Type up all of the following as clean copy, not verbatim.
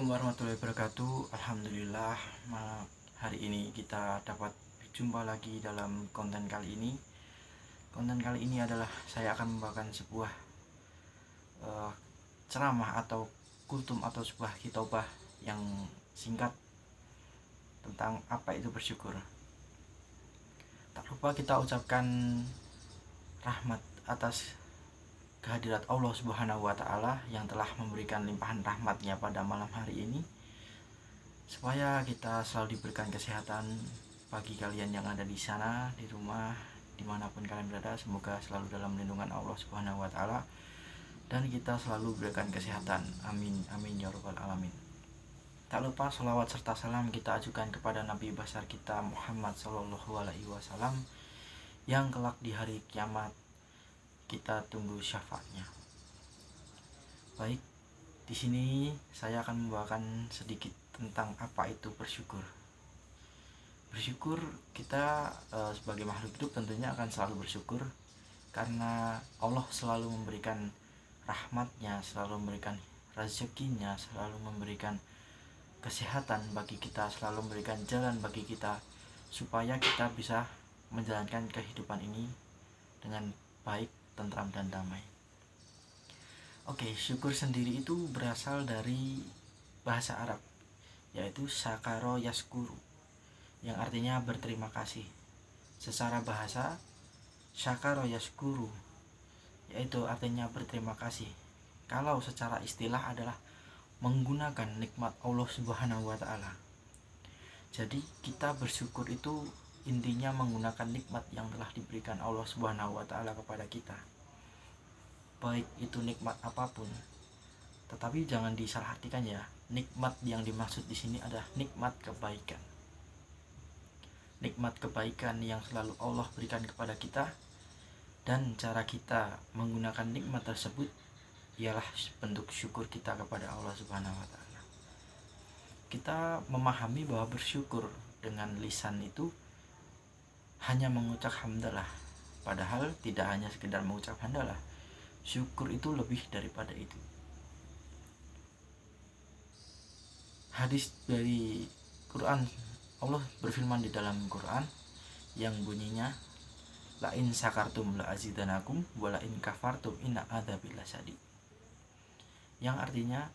Assalamualaikum warahmatullahi wabarakatuh. Alhamdulillah, hari ini kita dapat berjumpa lagi dalam konten kali ini. Konten kali ini adalah saya akan membawakan sebuah ceramah atau kultum atau sebuah khitobah yang singkat tentang apa itu bersyukur. Tak lupa kita ucapkan rahmat atas kehadirat Allah Subhanahu wa Ta'ala yang telah memberikan limpahan rahmatnya pada malam hari ini, supaya kita selalu diberikan kesehatan. Bagi kalian yang ada di sana, di rumah, dimanapun kalian berada, semoga selalu dalam lindungan Allah Subhanahu wa Ta'ala, dan kita selalu berikan kesehatan. Amin amin ya rabbal alamin. Tak lupa sholawat serta salam kita ajukan kepada Nabi besar kita Muhammad Sallallahu Alaihi Wasallam, yang kelak di hari kiamat kita tunggu syafaatnya. Baik, di sini saya akan membawakan sedikit tentang apa itu bersyukur. Bersyukur, kita sebagai makhluk hidup tentunya akan selalu bersyukur, karena Allah selalu memberikan rahmatnya, selalu memberikan rezekinya, selalu memberikan kesehatan bagi kita, selalu memberikan jalan bagi kita, supaya kita bisa menjalankan kehidupan ini dengan baik, tentram dan damai. Oke, syukur sendiri itu berasal dari bahasa Arab, yaitu syakaro yaskuru, yang artinya berterima kasih. Secara bahasa, syakaro yaskuru yaitu artinya berterima kasih. Kalau secara istilah adalah menggunakan nikmat Allah Subhanahu wa Ta'ala. Jadi kita bersyukur itu intinya menggunakan nikmat yang telah diberikan Allah Subhanahu wa Ta'ala kepada kita, baik itu nikmat apapun. Tetapi jangan disalahartikan ya, nikmat yang dimaksud di sini adalah nikmat kebaikan. Nikmat kebaikan yang selalu Allah berikan kepada kita, dan cara kita menggunakan nikmat tersebut ialah bentuk syukur kita kepada Allah Subhanahu wa Ta'ala. Kita memahami bahwa bersyukur dengan lisan itu hanya mengucap hamdalah, padahal tidak hanya sekedar mengucap hamdalah. Syukur itu lebih daripada itu. Hadis dari Quran, Allah berfirman di dalam Quran yang bunyinya la in sakartum la azidanakum wa la in kafartum inna adzabi lasyadid, yang artinya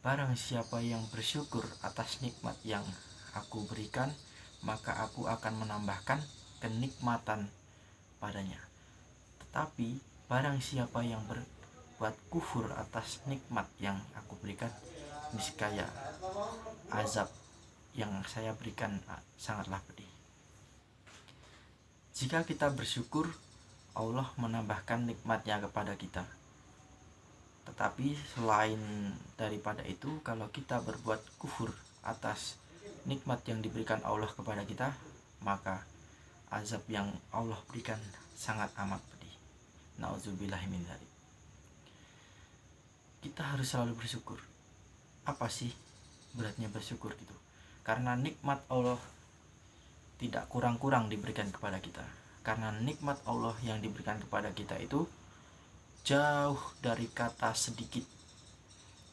barang siapa yang bersyukur atas nikmat yang aku berikan, maka aku akan menambahkan kenikmatan padanya. Tetapi barang siapa yang berbuat kufur atas nikmat yang aku berikan, niscaya azab yang saya berikan sangatlah pedih. Jika kita bersyukur, Allah menambahkan nikmatnya kepada kita. Tetapi selain daripada itu, kalau kita berbuat kufur atas nikmat yang diberikan Allah kepada kita, maka azab yang Allah berikan sangat amat pedih. Nauzubillahi min dzalik. Kita harus selalu bersyukur. Apa sih beratnya bersyukur gitu? Karena nikmat Allah tidak kurang-kurang diberikan kepada kita. Karena nikmat Allah yang diberikan kepada kita itu jauh dari kata sedikit,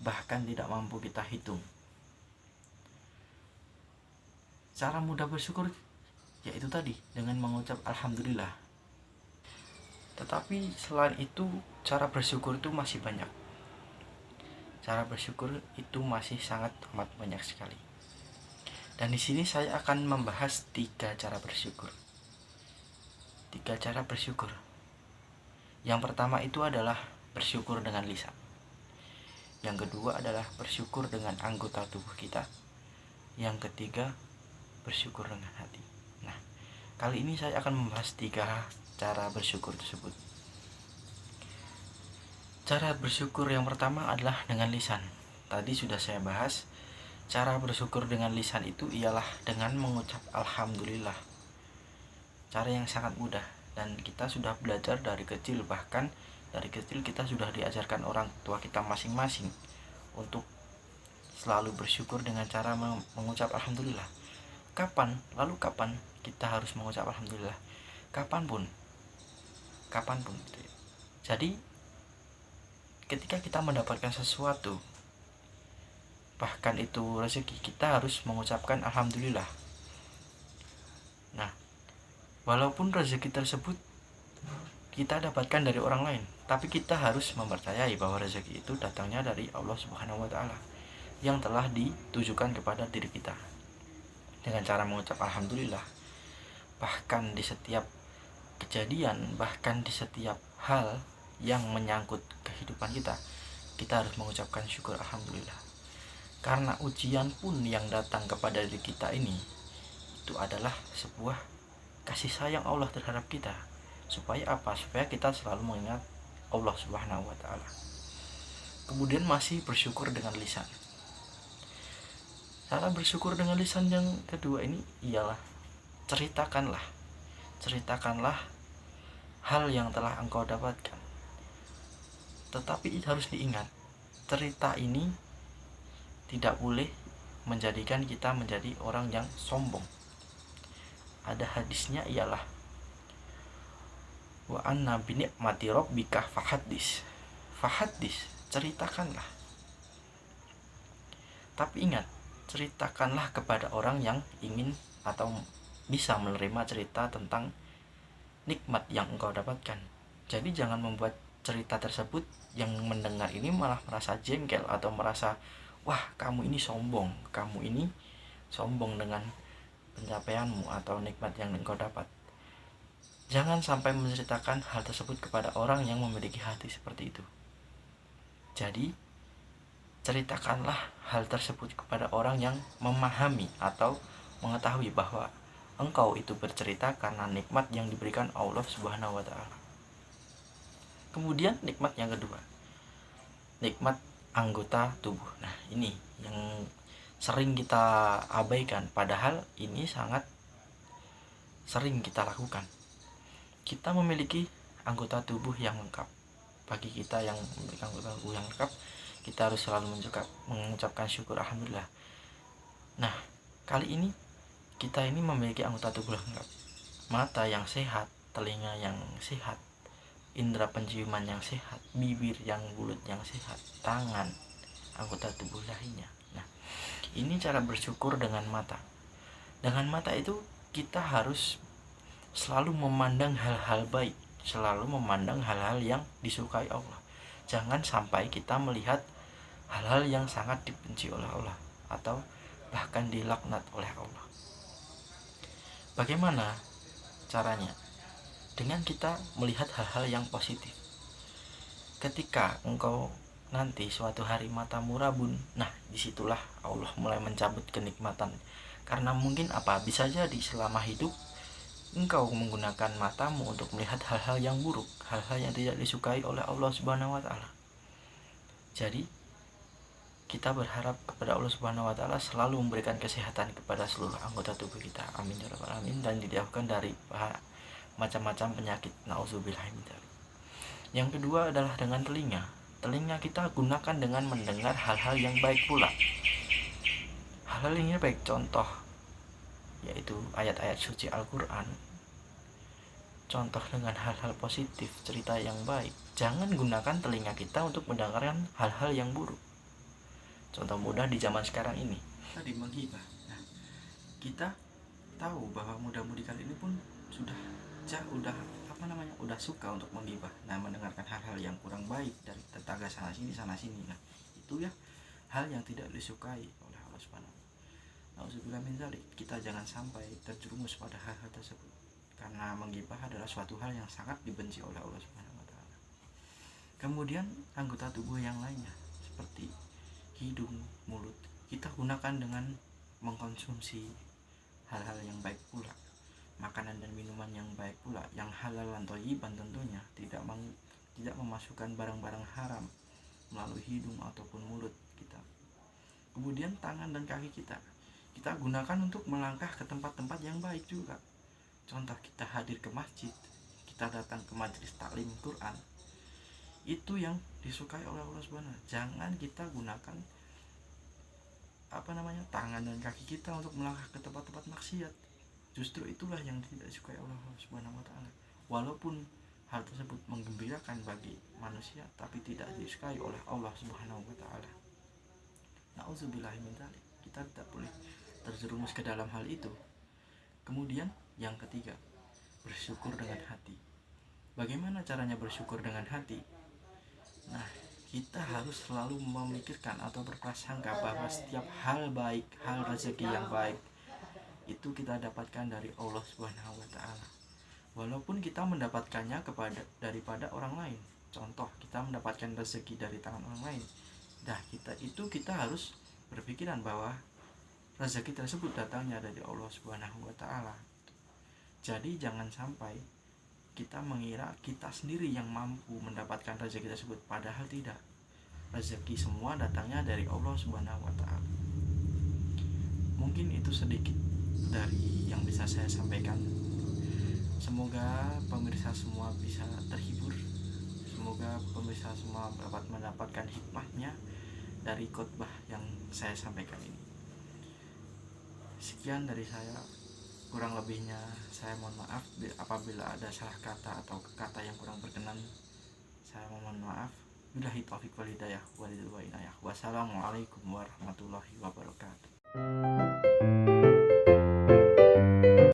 bahkan tidak mampu kita hitung. Cara mudah bersyukur yaitu tadi, dengan mengucap alhamdulillah. Tetapi selain itu, cara bersyukur itu masih banyak. Cara bersyukur itu masih sangat amat banyak sekali. Dan di sini saya akan membahas 3 cara bersyukur. 3 cara bersyukur. Yang pertama itu adalah bersyukur dengan lisan. Yang kedua adalah bersyukur dengan anggota tubuh kita. Yang ketiga, bersyukur dengan hati. Nah, kali ini saya akan membahas 3 cara bersyukur tersebut. Cara bersyukur yang pertama adalah dengan lisan. Tadi sudah saya bahas, cara bersyukur dengan lisan itu ialah dengan mengucap alhamdulillah. Cara yang sangat mudah, dan kita sudah belajar dari kecil, bahkan dari kecil kita sudah diajarkan orang tua kita masing-masing untuk selalu bersyukur dengan cara mengucap alhamdulillah. Kapan kita harus mengucap alhamdulillah? Kapanpun gitu ya. Jadi ketika kita mendapatkan sesuatu, bahkan itu rezeki, kita harus mengucapkan alhamdulillah. Nah, walaupun rezeki tersebut kita dapatkan dari orang lain, tapi kita harus mempercayai bahwa rezeki itu datangnya dari Allah Subhanahu wa taala yang telah ditujukan kepada diri kita. Dengan cara mengucap alhamdulillah, bahkan di setiap kejadian, bahkan di setiap hal yang menyangkut kehidupan kita, kita harus mengucapkan syukur alhamdulillah. Karena ujian pun yang datang kepada diri kita ini itu adalah sebuah kasih sayang Allah terhadap kita. Supaya apa? Supaya kita selalu mengingat Allah Subhanahu wa taala. Kemudian masih bersyukur dengan lisan. Cara bersyukur dengan lisan yang kedua ini ialah ceritakanlah hal yang telah engkau dapatkan. Tetapi harus diingat, cerita ini tidak boleh menjadikan kita menjadi orang yang sombong. Ada hadisnya ialah wa anna bi ni'mati rabbika fahaddis. Ceritakanlah. Tapi ingat, ceritakanlah kepada orang yang ingin atau bisa menerima cerita tentang nikmat yang engkau dapatkan. Jadi jangan membuat cerita tersebut yang mendengar ini malah merasa jengkel atau merasa, wah kamu ini sombong dengan pencapaianmu atau nikmat yang engkau dapat. Jangan sampai menceritakan hal tersebut kepada orang yang memiliki hati seperti itu. Jadi ceritakanlah hal tersebut kepada orang yang memahami atau mengetahui bahwa engkau itu bercerita karena nikmat yang diberikan Allah Subhanahu wa taala. Kemudian nikmat yang kedua, nikmat anggota tubuh. Nah, ini yang sering kita abaikan, padahal ini sangat sering kita lakukan. Kita memiliki anggota tubuh yang lengkap. Bagi kita yang memiliki anggota tubuh yang lengkap, kita harus selalu mengucapkan syukur alhamdulillah. Nah, kali ini kita ini memiliki anggota tubuh lengkap. Mata yang sehat, telinga yang sehat, indera penciuman yang sehat, bibir yang bulat yang sehat, tangan, anggota tubuh lainnya. Nah, ini cara bersyukur dengan mata. Dengan mata itu kita harus selalu memandang hal-hal baik, selalu memandang hal-hal yang disukai Allah. Jangan sampai kita melihat hal-hal yang sangat dibenci oleh Allah atau bahkan dilaknat oleh Allah. Bagaimana caranya? Dengan kita melihat hal-hal yang positif. Ketika engkau nanti suatu hari matamu rabun, nah disitulah Allah mulai mencabut kenikmatan. Karena mungkin apa? Bisa jadi selama hidup engkau menggunakan matamu untuk melihat hal-hal yang buruk, hal-hal yang tidak disukai oleh Allah Subhanahu wa taala. Jadi kita berharap kepada Allah Subhanahu wa taala selalu memberikan kesehatan kepada seluruh anggota tubuh kita. Amin ya rabbal alamin, dan dijauhkan dari macam-macam penyakit. Nauzubillah min dzalik. Yang kedua adalah dengan telinga. Telinga kita gunakan dengan mendengar hal-hal yang baik pula. Hal-hal ini baik, contoh yaitu ayat-ayat suci Al-Quran. Contoh dengan hal-hal positif, cerita yang baik. Jangan gunakan telinga kita untuk mendengarkan hal-hal yang buruk. Contoh mudah di zaman sekarang ini, tadi menghibah. Nah, kita tahu bahwa muda-mudi kali ini pun sudah suka untuk menghibah. Nah, mendengarkan hal-hal yang kurang baik dari tetangga sana sini. Nah, itu ya hal yang tidak disukai oleh Allah Subhanahu. Nauzubillah min dzalik. Kita jangan sampai terjerumus pada hal-hal tersebut. Karena menggibah adalah suatu hal yang sangat dibenci oleh Allah Subhanahu wa taala. Kemudian anggota tubuh yang lainnya seperti hidung, mulut, kita gunakan dengan mengkonsumsi hal-hal yang baik pula, makanan dan minuman yang baik pula, yang halal dan thayyiban tentunya, tidak memasukkan barang-barang haram melalui hidung ataupun mulut kita. Kemudian tangan dan kaki kita gunakan untuk melangkah ke tempat-tempat yang baik juga. Contoh, kita hadir ke masjid, kita datang ke majelis taklim Quran. Itu yang disukai oleh Allah Subhanahu. Jangan kita gunakan tangan dan kaki kita untuk melangkah ke tempat-tempat maksiat. Justru itulah yang tidak disukai oleh Allah Subhanahu wa taala. Walaupun hal tersebut menggembirakan bagi manusia, tapi tidak disukai oleh Allah Subhanahu wa taala. Nauzubillah min dzalik. Kita tidak boleh terjerumus ke dalam hal itu. Kemudian yang ketiga, bersyukur dengan hati. Bagaimana caranya bersyukur dengan hati? Nah, kita harus selalu memikirkan atau berprasangka bahwa setiap hal baik, hal rezeki yang baik itu kita dapatkan dari Allah Subhanahu wa taala. Walaupun kita mendapatkannya daripada orang lain. Contoh, kita mendapatkan rezeki dari tangan orang lain. Nah, kita harus berpikiran bahwa rezeki tersebut datangnya dari Allah Subhanahu wa taala. Jadi jangan sampai kita mengira kita sendiri yang mampu mendapatkan rezeki tersebut, padahal tidak. Rezeki semua datangnya dari Allah Subhanahu wa taala. Mungkin itu sedikit dari yang bisa saya sampaikan. Semoga pemirsa semua bisa terhibur. Semoga pemirsa semua dapat mendapatkan hikmahnya dari khotbah yang saya sampaikan ini. Sekian dari saya. Kurang lebihnya saya mohon maaf apabila ada salah kata atau kata yang kurang berkenan. Saya mohon maaf. Billahi taufiq wal hidayah wal inayah. Wassalamualaikum warahmatullahi wabarakatuh.